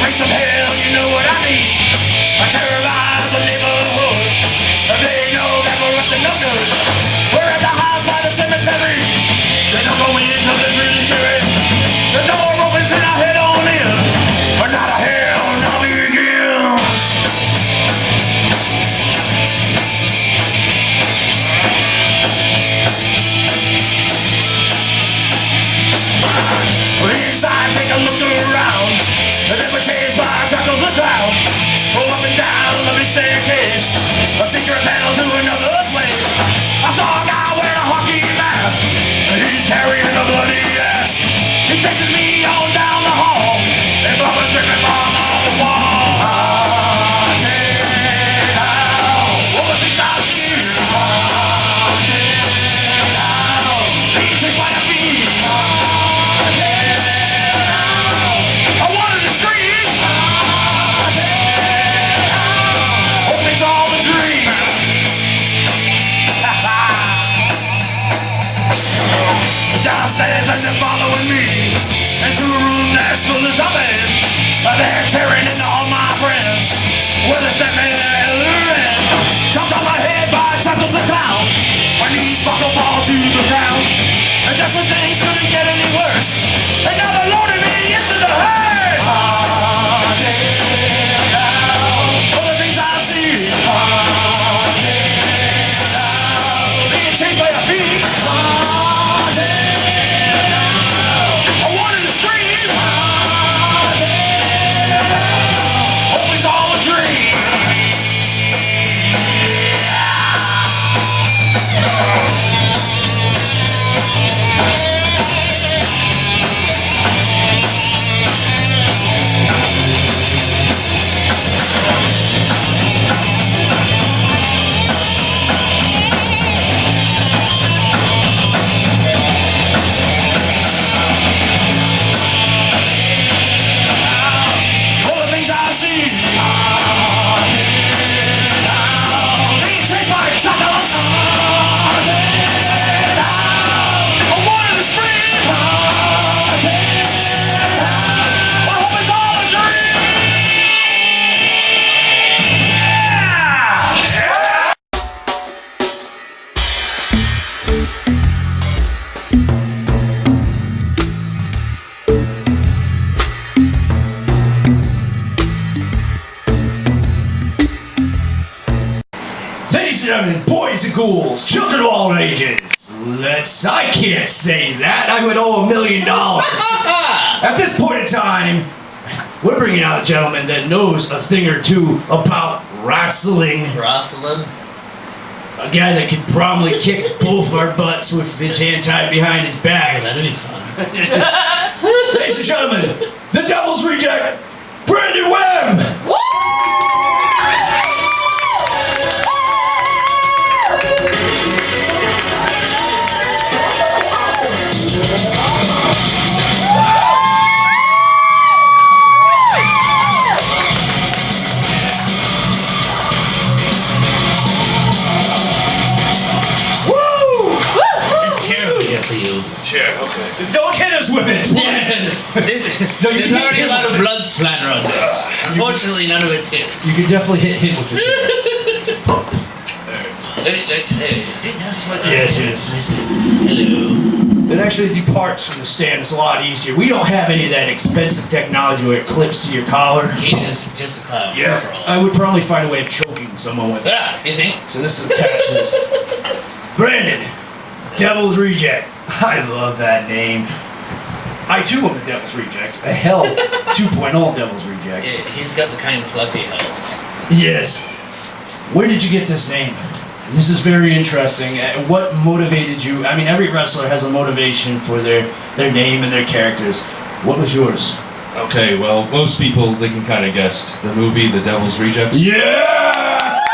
face of hell, you know what I mean. I terrorize the neighborhood. They know that we're up to no good. We're at the house by the cemetery. They don't go in cause it's really scary. The door opens and I head on in. But not a hell now begins. Inside, take a look around. Then we're chased by chuckles of cloud. Go up and down the big staircase. A secret panel to another place. I saw a guy wearing a hockey mask. He's carrying a bloody ass. He chases me on down the hall. And blood was dripping from on the wall. Haunted house. All the things I see. Haunted house. Being chased by a bee. Haunted house. I wanted to scream. Haunted house. Hope it's all a dream. Downstairs and they're following me into a room that's full of zombies. They're tearing into all my friends with a stepman and a red. Jumped on my head by chuckles a clown. My knees buckle fall to the ground. And just when things couldn't get any worse, and now they're loading me into the hearse. Haunted house. All the things I see. Haunted house. Being chased by a thief. Haunted. Boys and ghouls, children of all ages. I can't say that. I would owe $1 million. At this point in time, we're bringing out a gentleman that knows a thing or two about wrestling. Wrestling? A guy that could probably kick both our butts with his hand tied behind his back. Oh, that'd be fun. Ladies and gentlemen, the Devil's Reject, Brandon Webb! Chair, okay. Don't hit us with it! There's already a lot of blood splatter on this. Unfortunately, none of it's hit. You can definitely hit with it. Hey, see, that's what yes, yes. Hello. It actually departs from the stand. It's a lot easier. We don't have any of that expensive technology where it clips to your collar. He is just a clown. Yes. I would probably find a way of choking someone with it. Yeah, you think? So this is attached to this. Brandon, Devil's Reject. I love that name. I too am the Devil's Rejects. A Hell 2.0 Devil's Reject. Yeah, he's got the kind of fluffy hell. Yes. Where did you get this name? This is very interesting. What motivated you? I mean, every wrestler has a motivation for their name and their characters. What was yours? Okay, well, most people, they can kind of guess. The movie, The Devil's Rejects. Yeah!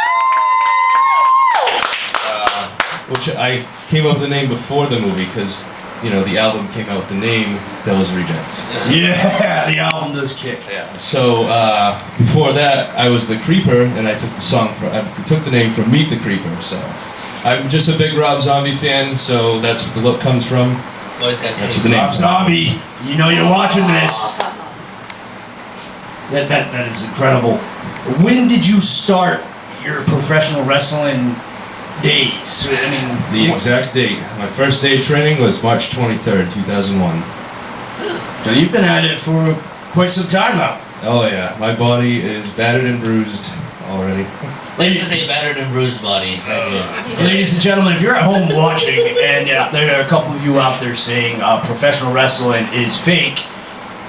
Which I came up with the name before the movie because, you know, the album came out with the name Devil's Rejects. Yeah, the album does kick. Yeah. So before that, I was the Creeper, and I took the name from Meet the Creeper. So I'm just a big Rob Zombie fan, so that's what the look comes from. Boys got That's taste. what the name Rob Zombie, you know you're watching this. That is incredible. When did you start your professional wrestling days? I mean, The exact date. My first day of training was March 23rd, 2001. so you've been at it for quite some time now. Oh yeah, my body is battered and bruised already. Let's just say battered and bruised body. Ladies and gentlemen, if you're at home watching and there are a couple of you out there saying professional wrestling is fake,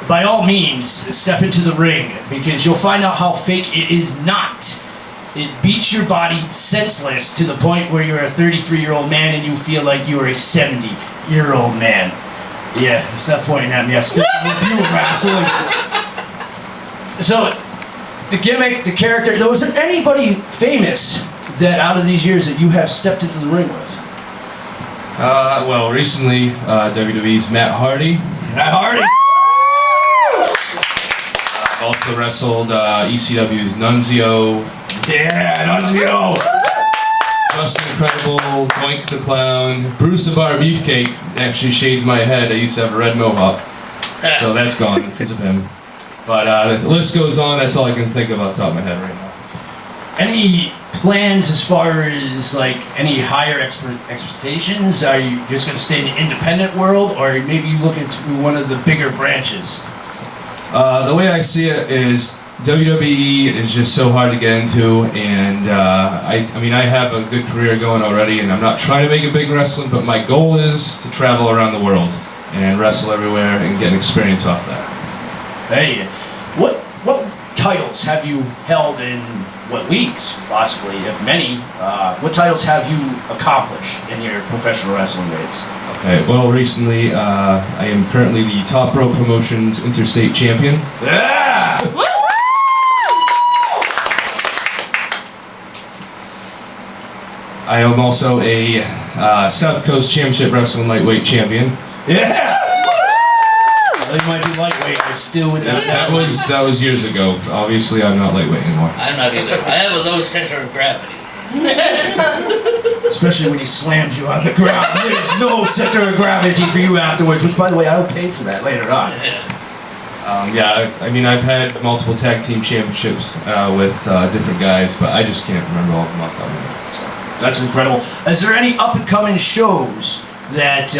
by all means, step into the ring because you'll find out how fake it is not. It beats your body senseless to the point where you're a 33-year-old man and you feel like you are a 70-year-old man. Yeah, stop pointing at me. I still with you wrestling. So, the gimmick, the character, was there anybody famous that out of these years that you have stepped into the ring with? Well, recently, WWE's Matt Hardy. Matt Hardy. I've also wrestled ECW's Nunzio. Yeah, Nunzio. Just Incredible, Doink the Clown, Bruce the Bar Beefcake actually shaved my head. I used to have a red mohawk, so that's gone because of him. But the list goes on. That's all I can think of off the top of my head right now. Any plans as far as like any higher expectations? Are you just going to stay in the independent world, or maybe you look into one of the bigger branches? The way I see it is WWE is just so hard to get into, and I mean I have a good career going already, and I'm not trying to make it big in wrestling, but my goal is to travel around the world and wrestle everywhere and get an experience off that. Hey, what titles have you held in what leagues, possibly, if many? What titles have you accomplished in your professional wrestling days? Okay, well, recently I am currently the Top Rope Promotions Interstate Champion. Yeah! I am also a South Coast Championship Wrestling Lightweight Champion. Yeah! They might be lightweight, I still would not. That was years ago. Obviously, I'm not lightweight anymore. I'm not either. I have a low center of gravity. Especially when he slams you on the ground. There's no center of gravity for you afterwards, which, by the way, I'll pay for that later on. I mean, I've had multiple tag team championships with different guys, but I just can't remember all of them off the top of my head. So. That's incredible. Is there any up-and-coming shows that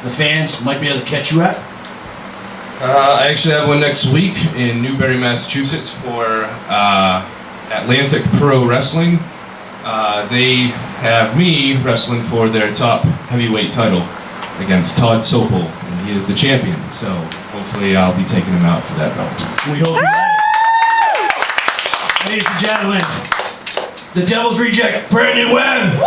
the fans might be able to catch you at? I actually have one next week in Newbury, Massachusetts for Atlantic Pro Wrestling. They have me wrestling for their top heavyweight title against Todd Sopel, and he is the champion. So hopefully I'll be taking him out for that belt. We hope you Ladies and gentlemen, the Devil's Reject, Brandon Webb.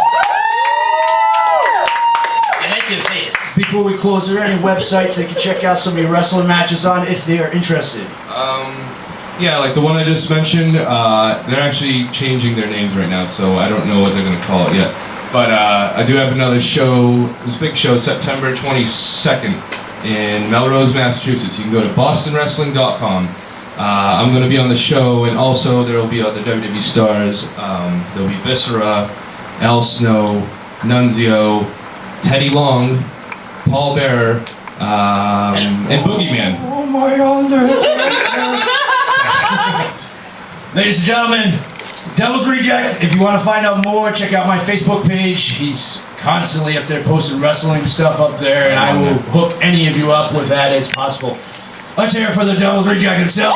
I like your face. Before we close, are there any websites they can check out some of your wrestling matches on if they are interested? Yeah, like the one I just mentioned, they're actually changing their names right now, so I don't know what they're going to call it yet. But I do have another show, this big show, September 22nd in Melrose, Massachusetts. You can go to bostonwrestling.com. I'm going to be on the show, and also there will be other WWE stars. There'll be Viscera, Al Snow, Nunzio, Teddy Long, Paul Bearer, and Boogeyman. Oh my God. Ladies and gentlemen, Devil's Reject. If you want to find out more, check out my Facebook page. He's constantly up there posting wrestling stuff up there, and I will hook any of you up with that as possible. Let's hear it for the Devil's Reject himself.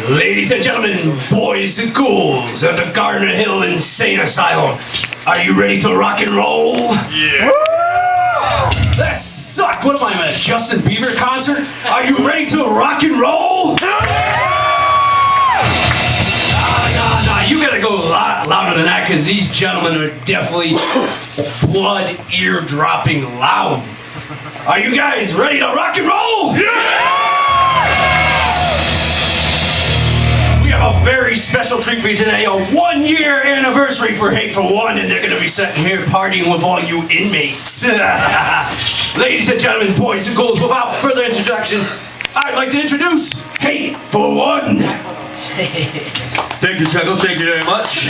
Ladies and gentlemen, boys and ghouls of the Gardner Hill Insane Asylum, are you ready to rock and roll? Yeah! That sucked! What am I, at a Justin Bieber concert? Are you ready to rock and roll? No, you gotta go a lot louder than that, because these gentlemen are definitely blood ear-dropping loud. Are you guys ready to rock and roll? Yeah! have a very special treat for you today, a 1-year anniversary for Hateful One, and they're going to be sitting here partying with all you inmates. Ladies and gentlemen, boys and girls, without further introduction, I'd like to introduce Hateful One. Thank you, Chuckles. Thank you very much.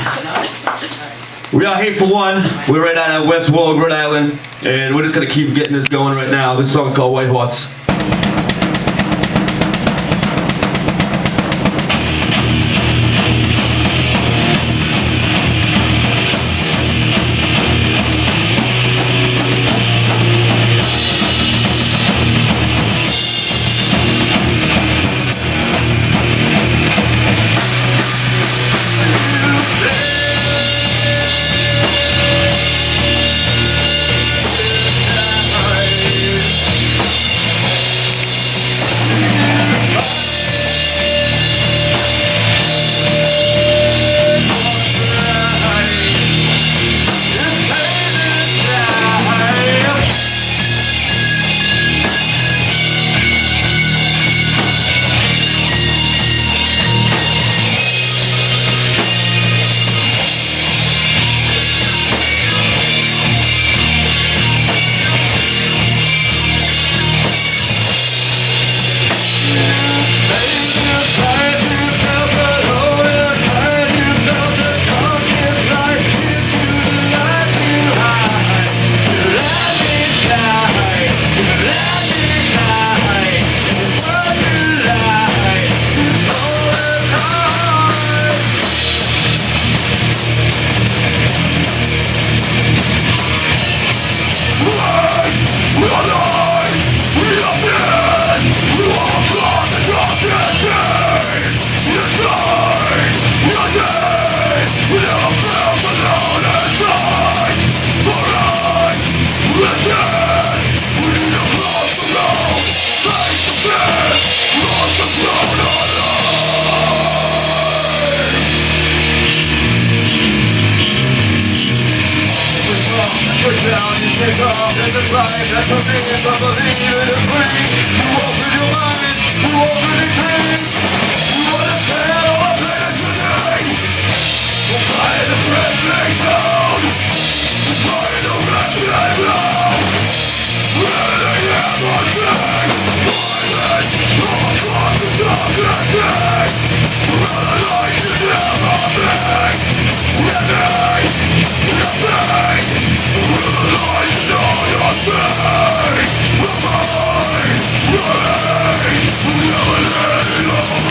We are Hateful One. We're right out of West Warwick, Rhode Island, and we're just going to keep getting this going right now. This song's called White Horse. Never let it go.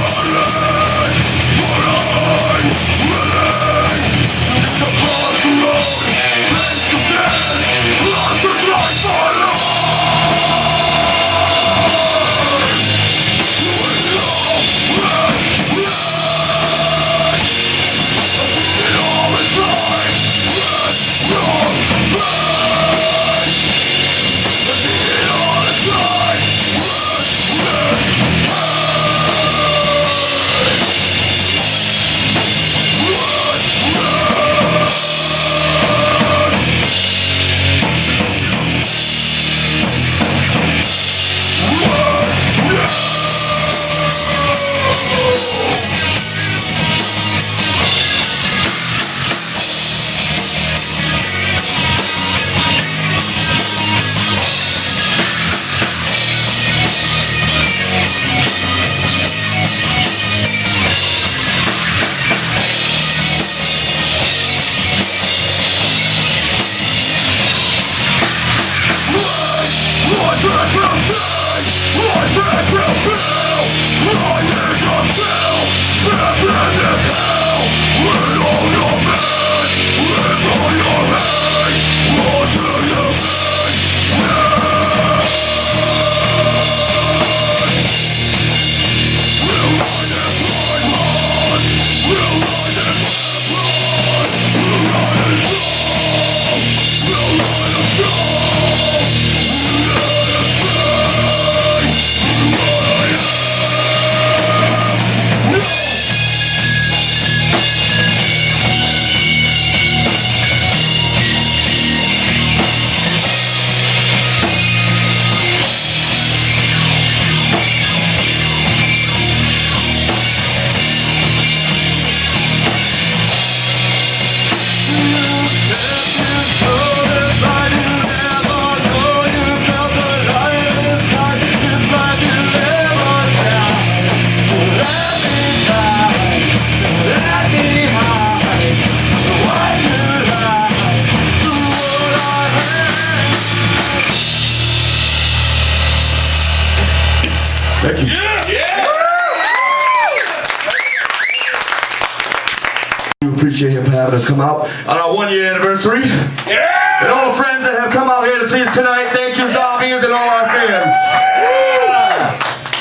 appreciate him for having us come out on our 1-year anniversary. Yeah! And all the friends that have come out here to see us tonight, thank you, zombies, and all our fans.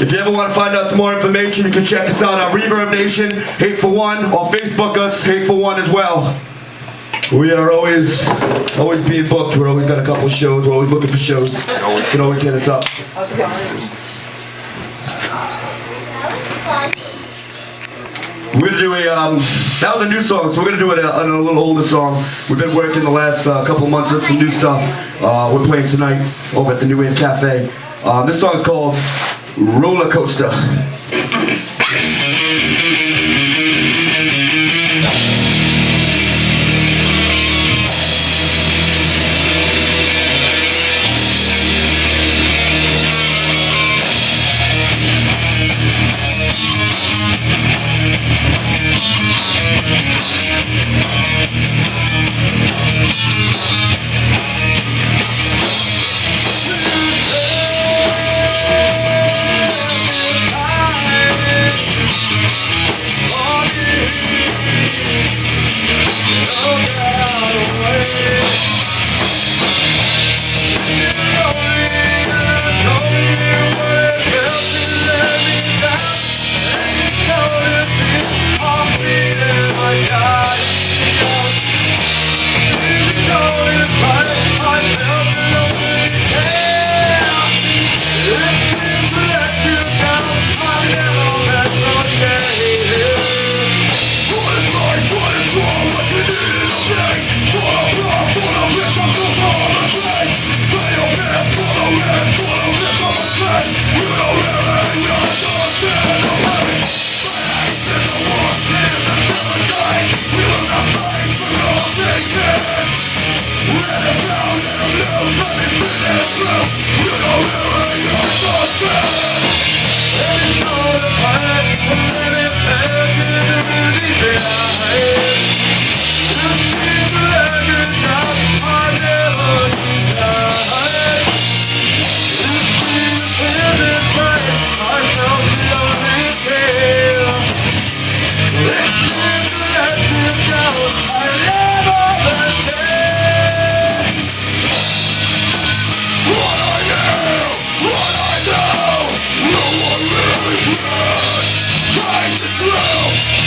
If you ever want to find out some more information, you can check us out on Reverb Nation, Hateful One, or Facebook us, Hateful One as well. We are always being booked. We're always got a couple of shows. We're always looking for shows. You can always hit us up. We're gonna do a, that was a new song, so we're gonna do a little older song. We've been working the last couple of months on some new stuff. We're playing tonight over at the New Wave Cafe. This song is called Roller Coaster.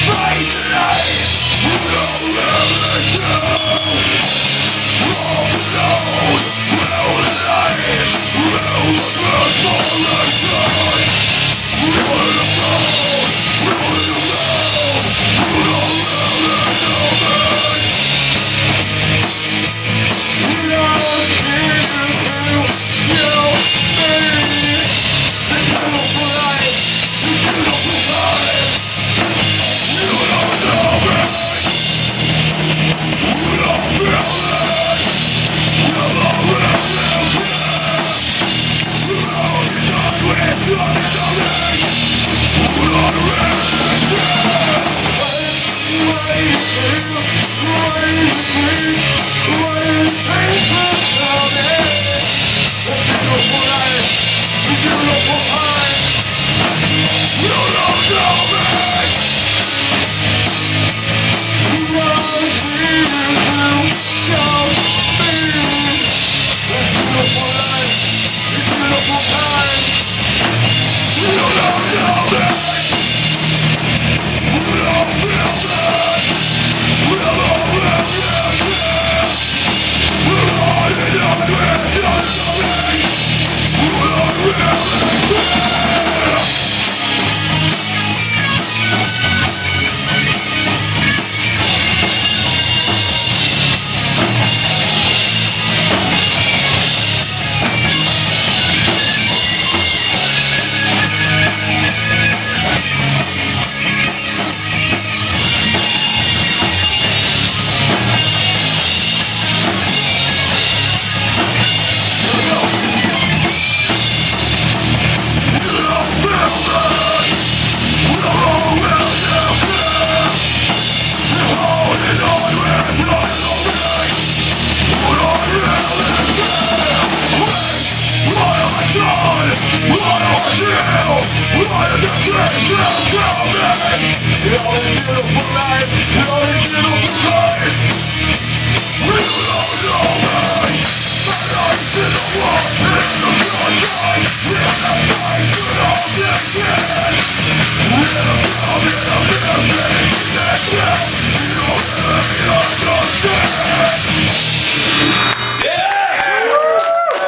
Fight the light!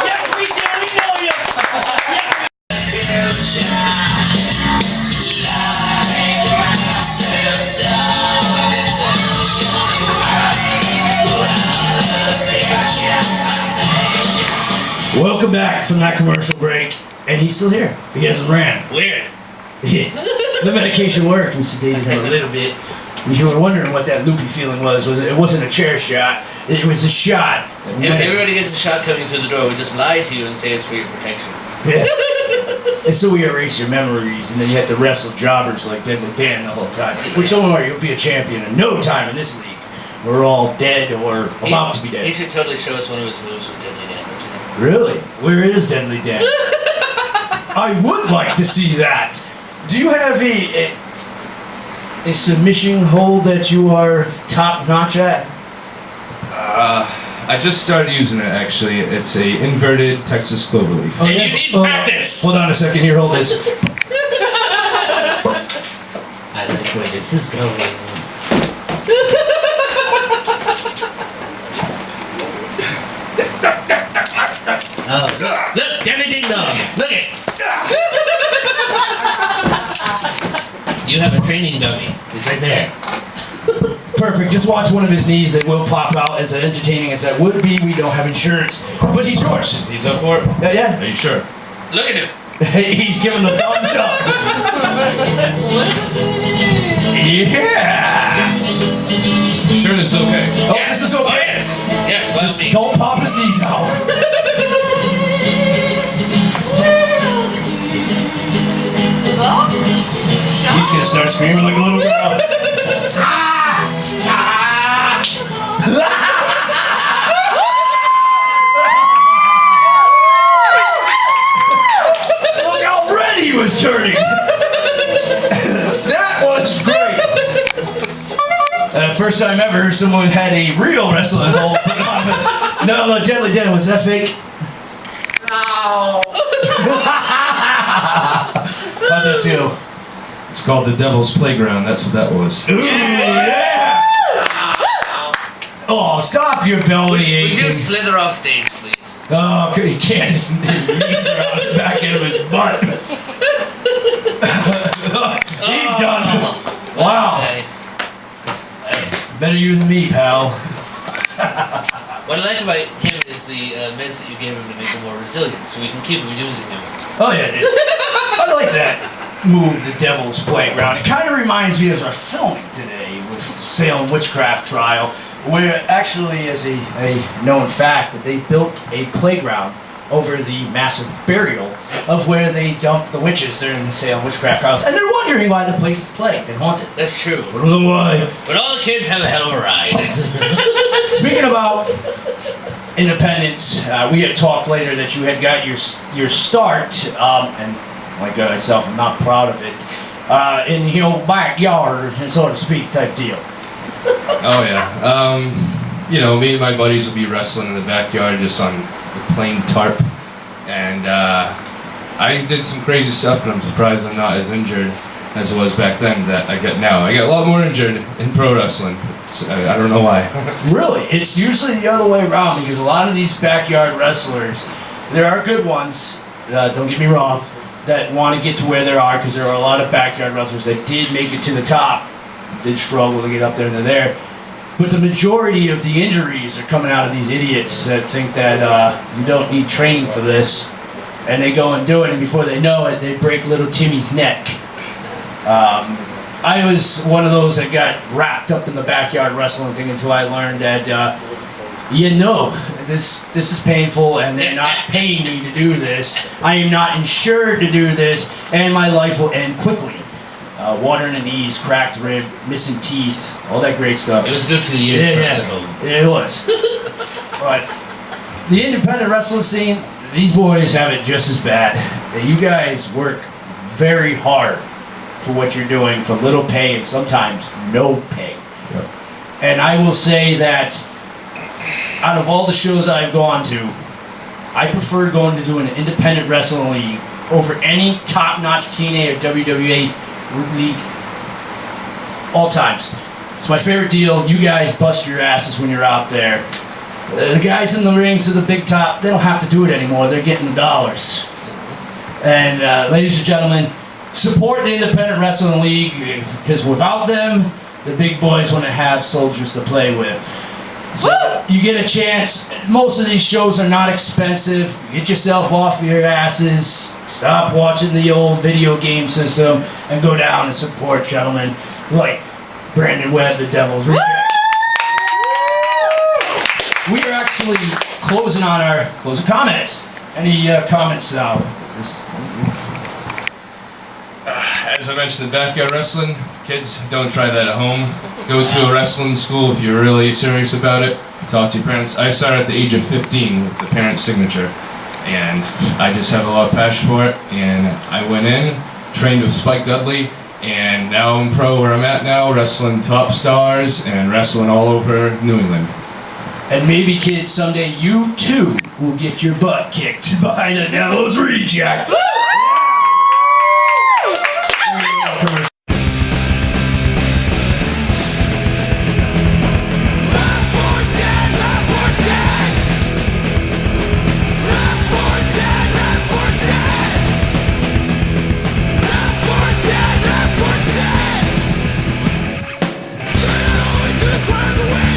Yes, we did. We know you. Welcome back from that commercial break, and he's still here. He hasn't ran. Weird. The medication worked and sedated him a little bit. You were wondering what that loopy feeling was. It wasn't a chair shot. It was a shot. Everybody gets a shot coming through the door. We just lie to you and say it's for your protection. Yeah. And so we erase your memories, and then you have to wrestle jobbers like Deadly Dan the whole time. Which don't worry, you'll be a champion in no time in this league. We're all dead or about to be He dead. should totally show us one of his moves with Deadly Dan. don't you think? Really? Where is Deadly Dan? I would like to see that. Do you have a submission hold that you are top notch at? I just started using it actually. It's a inverted Texas cloverleaf. And you need practice. Hold on a second here, hold this. I like where this is going. Oh, look, Deadly Ding Dong. Look it. You have a training dummy. It's right there. Perfect. Just watch one of his knees. It will pop out as entertaining as that would be. We don't have insurance, but he's yours. He's up for it? Yeah. Are you sure? Look at him. He's giving the thumbs up. Yeah. Sure this is okay? Oh, Yes. this is Oh, okay. yes. Yes, well, me. Don't pop his knees out. He's gonna start screaming like a little girl. Look how red he was turning. That was great. First time ever someone had a real wrestling hold put on. No, Deadly Dan, was that fake? No. How'd that feel? It's called the Devil's Playground. That's what that was. Ooh, yeah! Oh, stop your belly Would you aching. slither off stage, please? Oh, he can't. His knees are on the back end of his butt. He's done. Wow. Okay. Better you than me, pal. What I like about him is the meds that you gave him to make him more resilient, so we can keep using him. Oh, yeah, it is. I like that move, the Devil's Playground. It kind of reminds me of our filming today with Salem Witchcraft Trial, where actually, as a known fact, that they built a playground over the massive burial of where they dumped the witches during the Salem Witchcraft Trials. And they're wondering why the place is plagued and haunted. That's true. I don't know why. But all the kids have a hell of a ride. Speaking about independence, we had talked later that you had got your start, and like myself, I'm not proud of it, in your backyard, so to speak, type deal. Oh yeah. You know, me and my buddies will be wrestling in the backyard just on the plain tarp, and I did some crazy stuff, and I'm surprised I'm not as injured as I was back then that I get now. I get a lot more injured in pro wrestling. So, I don't know why. Really, it's usually the other way around because a lot of these backyard wrestlers, there are good ones, don't get me wrong, that want to get to where they are because there are a lot of backyard wrestlers that did make it to the top, did struggle to get up there and they're there. But the majority of the injuries are coming out of these idiots that think that you don't need training for this, and they go and do it, and before they know it, they break little Timmy's neck. I was one of those that got wrapped up in the backyard wrestling thing until I learned that, this is painful, and they're not paying me to do this. I am not insured to do this, and my life will end quickly. Water in the knees, cracked rib, missing teeth, all that great stuff. It was a good few years for us at home. Yeah, it was. But the independent wrestling scene, these boys have it just as bad. You guys work very hard for what you're doing for little pay and sometimes no pay. Yep. And I will say that out of all the shows I've gone to, I prefer going to do an independent wrestling league over any top-notch TNA or WWA league all times. It's my favorite deal. You guys bust your asses when you're out there. The guys in the rings to the big top, they don't have to do it anymore. They're getting the dollars. And ladies and gentlemen, support the Independent Wrestling League, because without them, the big boys want to have soldiers to play with. So you get a chance. Most of these shows are not expensive. Get yourself off your asses. Stop watching the old video game system and go down and support gentlemen like Brandon Webb, the Devil's Reject. We are actually closing on our closing comments. Any comments now? As I mentioned, the backyard wrestling, kids, don't try that at home. Go to a wrestling school if you're really serious about it. Talk to your parents. I started at the age of 15 with the parent signature, and I just have a lot of passion for it. And I went in, trained with Spike Dudley, and now I'm pro where I'm at now, wrestling top stars and wrestling all over New England. And maybe, kids, someday you too will get your butt kicked by the Devil's Reject. Straight away to the ground away.